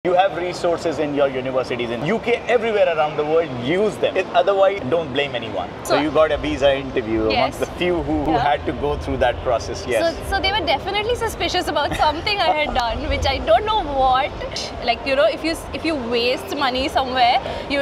You have resources in your universities in UK, everywhere around the world, use them. Otherwise, don't blame anyone. So you got a visa interview amongst the few who had to go through that process, yes. So they were definitely suspicious about something I had done, which I don't know what. Like, you know, if you waste money somewhere, you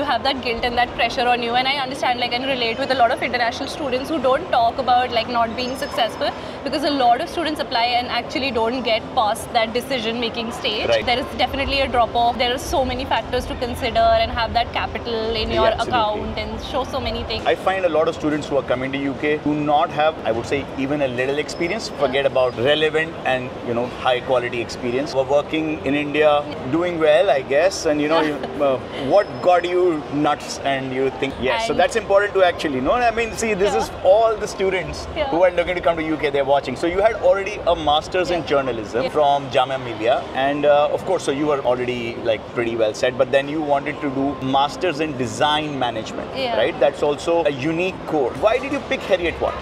have that guilt and that pressure on you. And I understand, like, and relate with a lot of international students who don't talk about like not being successful, because a lot of students apply and actually don't get past that decision-making stage. Right. There is definitely a drop-off. There are so many factors to consider and have that capital in your account and show so many things. I find a lot of students who are coming to UK do not have, I would say, even a little experience. Forget about relevant and, you know, high quality experience. We're working in India, doing well, I guess, and you know, what got you nuts and you think, yes, so that's important to actually know. I mean, see, this is all the students who are looking to come to UK, they're watching. So you had already a master's in journalism from Jamia Millia, and of course, so you were already like pretty well set, but then you wanted to do masters in design management, right? That's also a unique course. Why did you pick Heriot-Watt?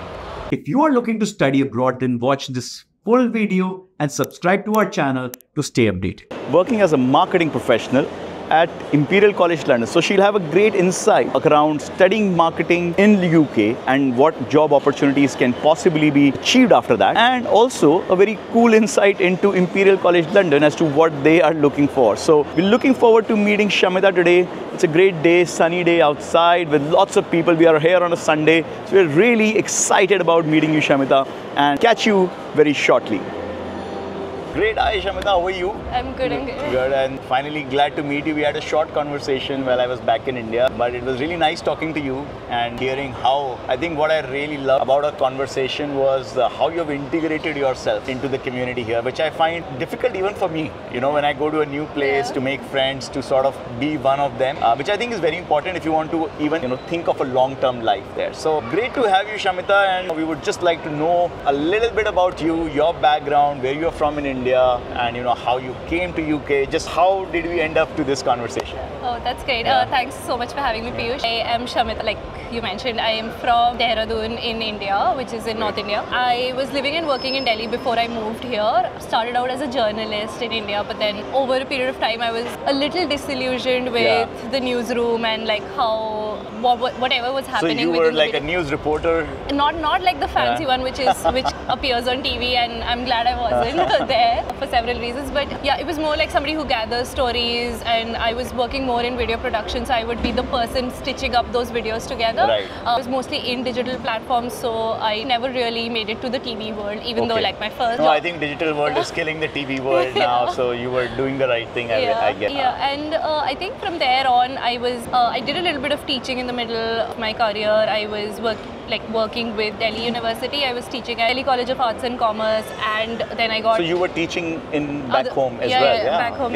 If you are looking to study abroad, then watch this full video and subscribe to our channel to stay updated. Working as a marketing professional at Imperial College London. So she'll have a great insight around studying marketing in the UK and what job opportunities can possibly be achieved after that. And also a very cool insight into Imperial College London as to what they are looking for. So we're looking forward to meeting Shamita today. It's a great day, sunny day outside with lots of people. We are here on a Sunday. So we're really excited about meeting you, Shamita, and catch you very shortly. Great. Hi, Shamita. How are you? I'm good and good. Good. And finally, glad to meet you. We had a short conversation while I was back in India, but it was really nice talking to you and hearing how, I think what I really love about our conversation was how you've integrated yourself into the community here, which I find difficult even for me. You know, when I go to a new place to make friends, to sort of be one of them, which I think is very important if you want to even, you know, think of a long-term life there. So great to have you, Shamita, and we would just like to know a little bit about you, your background, where you're from in India, and you know how you came to UK. Just how did we end up to this conversation? Oh, that's great. Thanks so much for having me, Piyush. I am Shamita, like you mentioned. I am from Dehradun in India, which is in North India. I was living and working in Delhi before I moved here. Started out as a journalist in India, but then over a period of time I was a little disillusioned with the newsroom and like how whatever was happening. So you were like a news reporter? Not like the fancy one, which appears on TV, and I'm glad I wasn't there for several reasons. But yeah, it was more like somebody who gathers stories, and I was working more in video production, so I would be the person stitching up those videos together. Right. I was mostly in digital platforms, so I never really made it to the TV world, even though like my first job. I think digital world is killing the TV world now, so you were doing the right thing, I guess. Yeah, and I think from there on, I did a little bit of teaching in the middle of my career. I was working with Delhi University. I was teaching at Delhi College of Arts and Commerce, and then I got... So you were teaching in back home as well? Yeah, back home,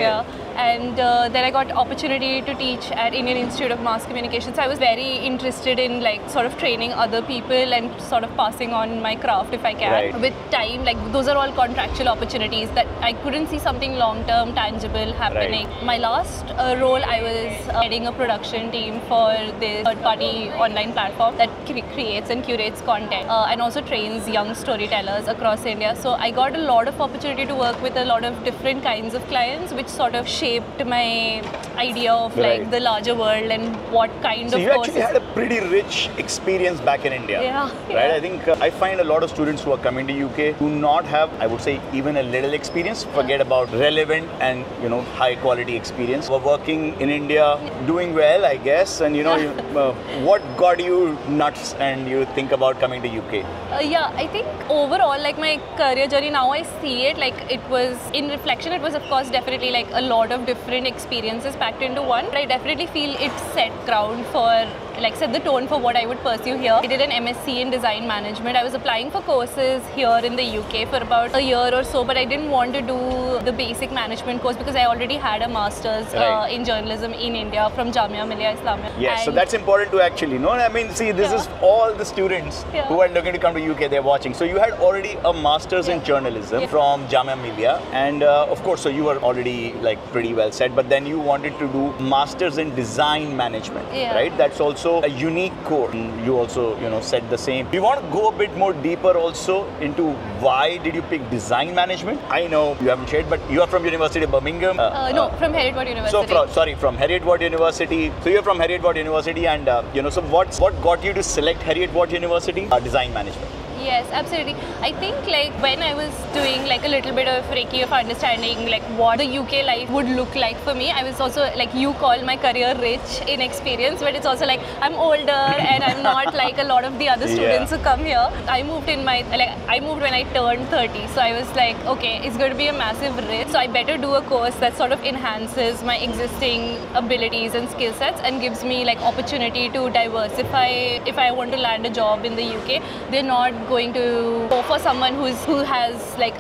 And then I got opportunity to teach at Indian Institute of Mass Communication. So I was very interested in like sort of training other people and sort of passing on my craft if I can. Right. With time, like those are all contractual opportunities that I couldn't see something long-term, tangible happening. Right. My last role, I was heading a production team for this third-party online platform that creates and curates content and also trains young storytellers across India. So I got a lot of opportunity to work with a lot of different kinds of clients, which sort of shaped my idea of like the larger world and what kind of courses. So you actually had a pretty rich experience back in India, right? I think I find a lot of students who are coming to UK do not have, I would say, even a little experience. Forget about relevant and, you know, high quality experience. We're working in India, doing well, I guess, and you know, what got you nuts and you think about coming to UK? Yeah, I think overall, like my career journey, now I see it like it was, in reflection, it was of course definitely like a lot of different experiences packed into one. But I definitely feel it set ground for, like set the tone for what I would pursue here. I did an MSc in design management. I was applying for courses here in the UK for about a year or so, but I didn't want to do the basic management course because I already had a master's in journalism in India from Jamia Millia Islamia. Yes, so that's important to actually know. I mean, see, this is all the students who are looking to come to UK, they're watching. So you had already a master's in journalism from Jamia Millia, and of course, so you were already like pretty well set, but then you wanted to do masters in design management, right? That's also also a unique core. You also, said the same. We want to go a bit more deeper also into why did you pick design management? I know you haven't shared, but you are from University of Birmingham. No, from Heriot-Watt University. So from Heriot-Watt University. So you're from Heriot-Watt University, and so what got you to select Heriot-Watt University? Design management. Yes, absolutely. I think like when I was doing like a little bit of Reiki of understanding like what the UK life would look like for me, I was also like, you call my career rich in experience, but it's also like I'm older and I'm not like a lot of the other students who come here. I moved when I turned 30, so I was like, okay, it's going to be a massive risk, so I better do a course that sort of enhances my existing abilities and skill sets and gives me like opportunity to diversify. If I want to land a job in the UK, they're not going to go for someone who has like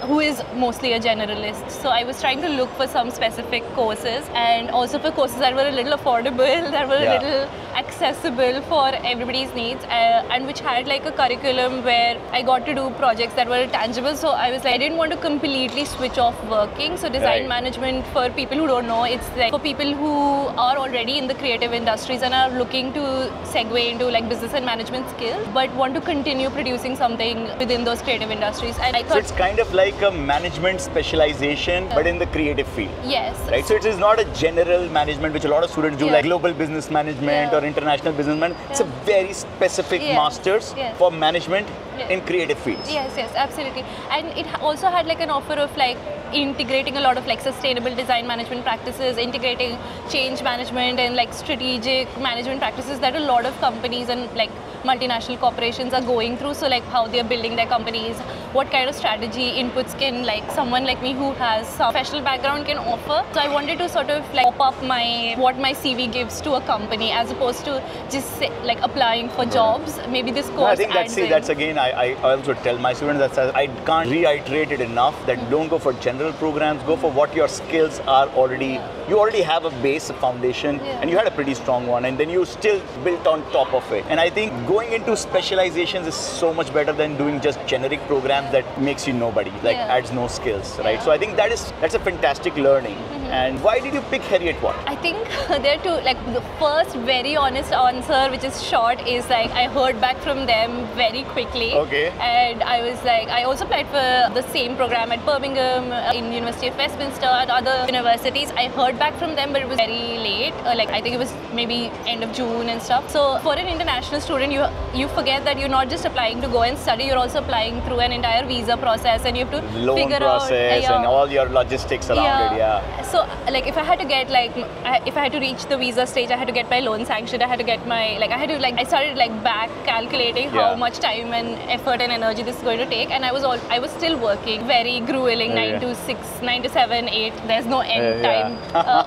who is mostly a generalist. So I was trying to look for some specific courses, and also for courses that were a little affordable, that were a little accessible for everybody's needs, and which had like a curriculum where I got to do projects that were tangible. So I was like, I didn't want to completely switch off working. So design management, for people who don't know, it's like for people who are already in the creative industries and are looking to segue into like business and management skills, but want to continue producing something within those creative industries. And I thought, so it's kind of like a management specialization, but in the creative field. Yes. Right. So it is not a general management, which a lot of students do, like global business management or international business management. It's a very specific masters for management in creative fields. Yes, absolutely. And it also had like an offer of like integrating a lot of like sustainable design management practices, integrating change management and like strategic management practices that a lot of companies and like multinational corporations are going through. So like how they're building their companies, what kind of strategy inputs can like someone like me who has some professional background can offer. So I wanted to sort of like pop up what my CV gives to a company, as opposed to just like applying for jobs. Maybe this course. I think that's again, I also tell my students that I can't reiterate it enough that don't go for general programs, go for what your skills are already. You already have a base, a foundation, and you had a pretty strong one, and then you still built on top of it. And I think going into specializations is so much better than doing just generic programs that makes you nobody, like adds no skills, right? So I think that's a fantastic learning. And why did you pick Heriot-Watt? I think there are two, like the first very honest answer, which is short, is like I heard back from them very quickly. Okay. And I was like, I also applied for the same program at Birmingham, in University of Westminster, and other universities. I heard back from them, but it was very late. Like I think it was maybe end of June and stuff. So for an international student, you forget that you're not just applying to go and study, you're also applying through an entire visa process, and you have to loan figure process out and all your logistics around it. So like if I had to get if I had to reach the visa stage, I had to get my loan sanctioned. I had to get my I started like back calculating how much time and effort and energy this is going to take, and I was still working, very grueling, 9 to 6, 9 to 7, 8. There's no end time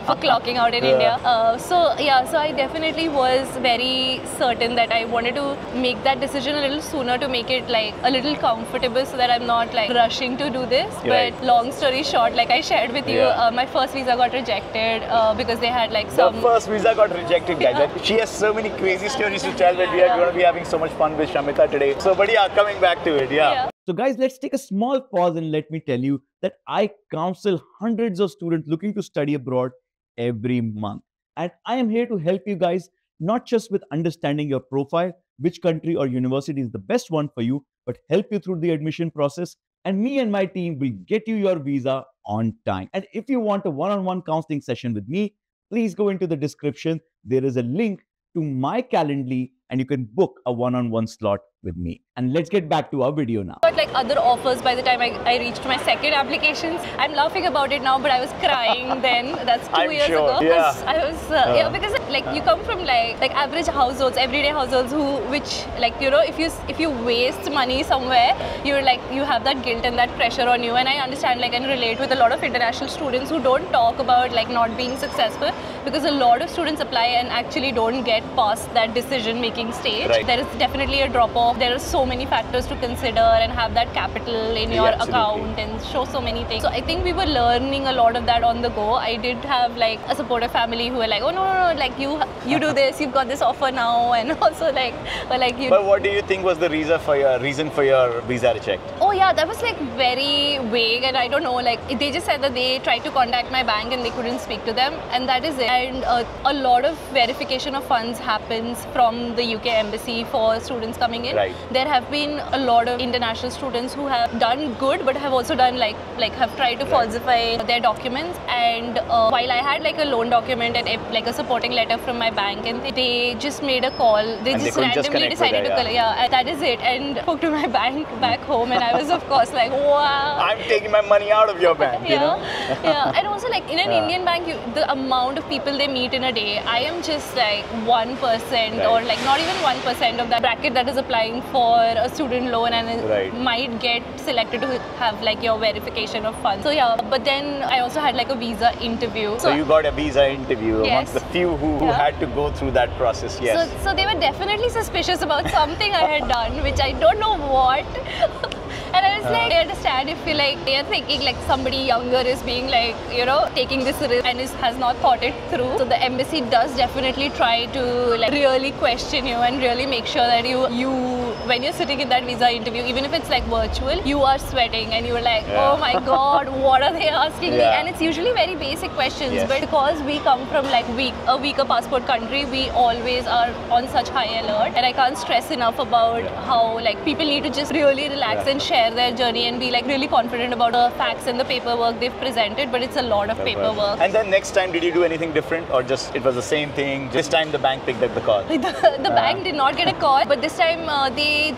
for clocking out in India. So I definitely was very certain that I wanted to make that decision a little sooner, to make it like a little comfortable, so that I'm not like rushing to do this. But long story short, like I shared with you, my first visa got rejected because they had like some... The first visa got rejected, guys. She has so many crazy stories to tell, that we are going to be having so much fun with Shamita today. So, but coming back to it, So guys, let's take a small pause and let me tell you that I counsel hundreds of students looking to study abroad every month. And I am here to help you guys, not just with understanding your profile, which country or university is the best one for you, but help you through the admission process. And me and my team will get you your visa on time. And if you want a one-on-one counseling session with me, please go into the description. There is a link to my Calendly, and you can book a one-on-one slot with me. And let's get back to our video now. Got like other offers by the time I reached my second applications. I'm laughing about it now, but I was crying then. That's 2 years ago. I was because like you come from like average households, everyday households which like if you waste money somewhere, you have that guilt and that pressure on you. And I understand and relate with a lot of international students who don't talk about not being successful, because a lot of students apply and actually don't get past that decision making stage. There is definitely a drop off there are so many factors to consider and have that capital in your account and show so many things. So I think we were learning a lot of that on the go. I did have like a supportive family who were like, oh no, like you do this, you've got this offer now, and also like you. But what do you think was the reason for your visa reject? Oh yeah, that was like very vague, and I don't know, like they just said that they tried to contact my bank and they couldn't speak to them, and that is it. And a lot of verification of funds happens from the UK embassy for students coming in. Right. There have been a lot of international students who have done good, but have also done like have tried to falsify their documents. And while I had like a loan document and like a supporting letter from my bank, and they just made a call. They just randomly decided to call. Yeah, that is it. And spoke to my bank back home, and I was of course like, wow. I'm taking my money out of your bank. You know? Yeah. And also like in an Indian bank, the amount of people they meet in a day, I am just like 1% or like not even 1% of that bracket that is applying for a student loan and might get selected to have like your verification of funds. So yeah, but then I also had like a visa interview. So you got a visa interview amongst the few who had to go through that process. Yes. So they were definitely suspicious about something I had done, which I don't know what. And I was like, I understand if you like, they're thinking like somebody younger is being like, you know, taking this risk and has not thought it through. So the embassy does definitely try to like really question you and really make sure that you when you're sitting in that visa interview, even if it's like virtual, you are sweating and you're like, oh my God, what are they asking me? And it's usually very basic questions, but because we come from like a weaker passport country, we always are on such high alert. And I can't stress enough about how like people need to just really relax and share their journey and be like really confident about the facts and the paperwork they've presented, but it's a lot of paperwork. And then next time, did you do anything different, or just it was the same thing? This time the bank picked up the call. The bank did not get a call, but this time they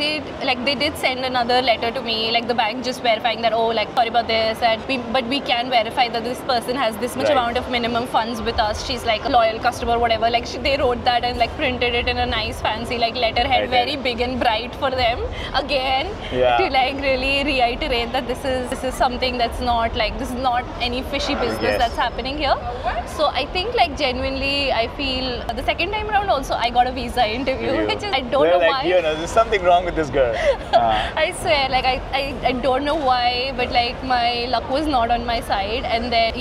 did send another letter to me, like the bank just verifying that, oh, like sorry about this, but we can verify that this person has this much amount of minimum funds with us. She's like a loyal customer, whatever. Like they wrote that and like printed it in a nice fancy like letterhead, very big and bright for them again to like really reiterate that this is something that's not like, this is not any fishy business that's happening here. So I think like genuinely I feel the second time around also I got a visa interview, which is I don't know why. You know, there's something wrong with this girl. I swear, like I don't know why, but like my luck was not on my side. And then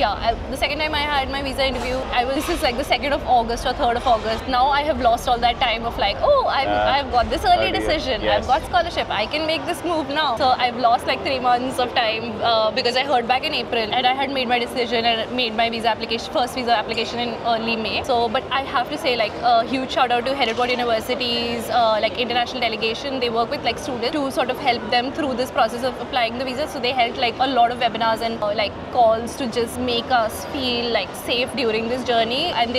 the second time I had my visa interview, this is like the 2nd of August or 3rd of August. Now I have lost all that time of like, oh, I've got this early decision, I've got scholarship, I can make this move now. So I've lost like 3 months of time because I heard back in April and I had made my decision and made my visa application, first visa application in early May. So, but I have to say like a huge shout out to Hereford University's like international delegation. They work with like students to sort of help them through this process of applying the visa. So they held like a lot of webinars and like calls to just make us feel like safe during this journey. And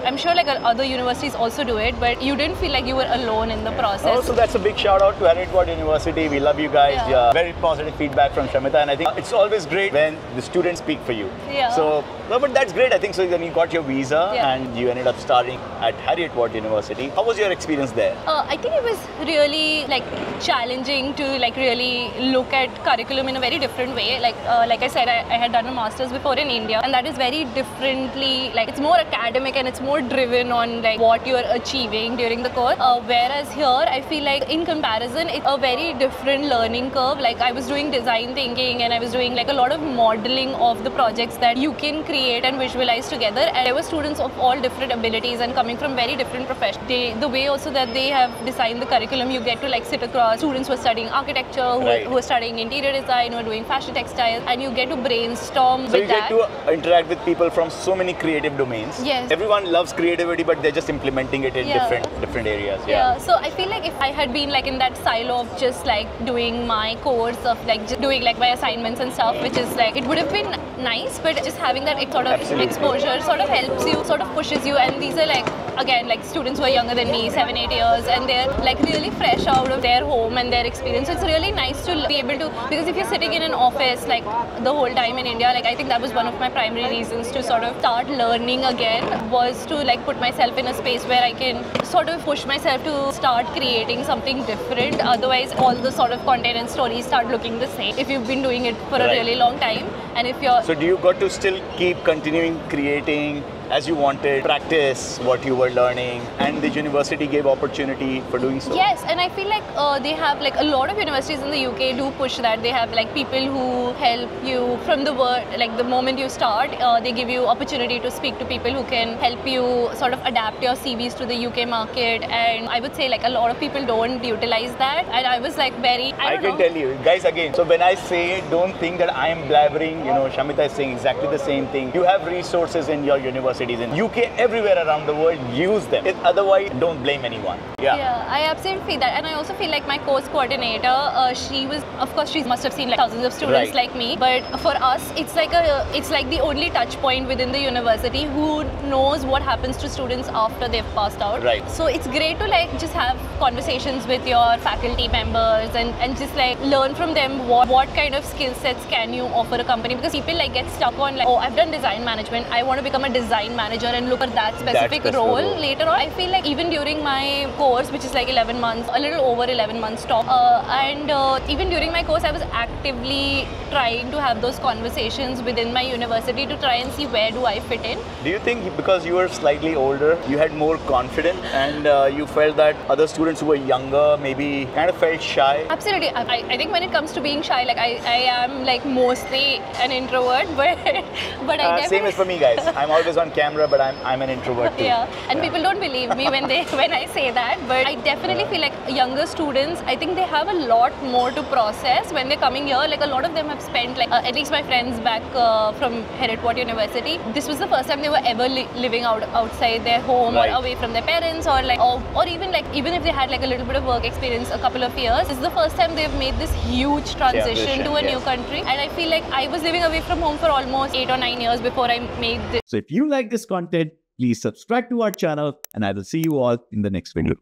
I'm sure like other universities also do it, but you didn't feel like you were alone in the process. Also, that's a big shout out to Hereford University. We love you guys. Very positive feedback from Shamita, and I think it's always great when the students speak for you. So, but that's great. I think so. Then you got your visa and you ended up studying at Hereford University. How was your experience there? I think it was really like challenging to like really look at curriculum in a very different way. Like I said, I had done a master's before in India, and that is very differently, like it's more academic and it's more driven on like what you're achieving during the course. Whereas here, I feel like in comparison, it's a very different learning curve. Like I was doing design thinking and I was doing like a lot of modeling of the projects that you can create and visualize together. And there were students of all different abilities and coming from very different professions. The way also that they have designed the curriculum, you get to like sit across students who are studying architecture, who are studying interior design, who are doing fashion textiles, and you get to brainstorm with that. So you get to interact with people from so many creative domains. Yes. Everyone loves creativity, but they're just implementing it in different areas. So I feel like if I had been like in that silo of just like doing my course of like just doing like my assignments and stuff, which is like, it would have been nice, but just having that sort of exposure sort of helps you, sort of pushes you. And these are like, again, like students who are younger than me, 7-8 years, and they're like really fresh out of their home and their experience. So it's really nice to be able to, because if you're sitting in an office like the whole time in India, like I think that was one of my primary reasons to sort of start learning again, was to like put myself in a space where I can sort of push myself to start creating something different. Otherwise, all the sort of content and stories start looking the same if you've been doing it for a really long time. And if you're So do you got to still keep continuing creating as you wanted, practice what you were learning, and the university gave opportunity for doing so? Yes, and I feel like they have like a lot of universities in the UK do push that. They have like people who help you from the word, like the moment you start, they give you opportunity to speak to people who can help you sort of adapt your CVs to the UK market. And I would say like a lot of people don't utilize that. And I was like very, I can tell you, guys, again, so when I say it, don't think that I am blabbering, you know, Shamita is saying exactly the same thing. You have resources in your universities in UK, everywhere around the world, use them. Otherwise, don't blame anyone. Yeah, I absolutely feel that. And I also feel like my course coordinator, she was, of course, she must have seen like thousands of students like me. But for us, it's like the only touch point within the university who knows what happens to students after they've passed out. Right. So it's great to like just have conversations with your faculty members and just like learn from them what kind of skill sets can you offer a company, because people like get stuck on like, oh, I've done design management, I want to become a design manager and look at that specific role later on. I feel like even during my course, which is like 11 months, a little over 11 months top, even during my course, I was actively trying to have those conversations within my university to try and see where do I fit in. Do you think because you were slightly older, you had more confidence and you felt that other students who were younger maybe kind of felt shy? Absolutely. I think when it comes to being shy, like I am like mostly an introvert, but I definitely... Same as for me, guys. I'm always on camera, but I'm an introvert too. Yeah, and people don't believe me when I say that, but I definitely feel like younger students, I think they have a lot more to process when they're coming here. Like a lot of them have spent like, at least my friends back from Hertford University, this was the first time they were ever living outside their home or away from their parents, or like, or even if they had like a little bit of work experience a couple of years, this is the first time they've made this huge transition to a new country. And I feel like I was living away from home for almost 8 or 9 years before I made this. So if you like this content, please subscribe to our channel and I will see you all in the next video.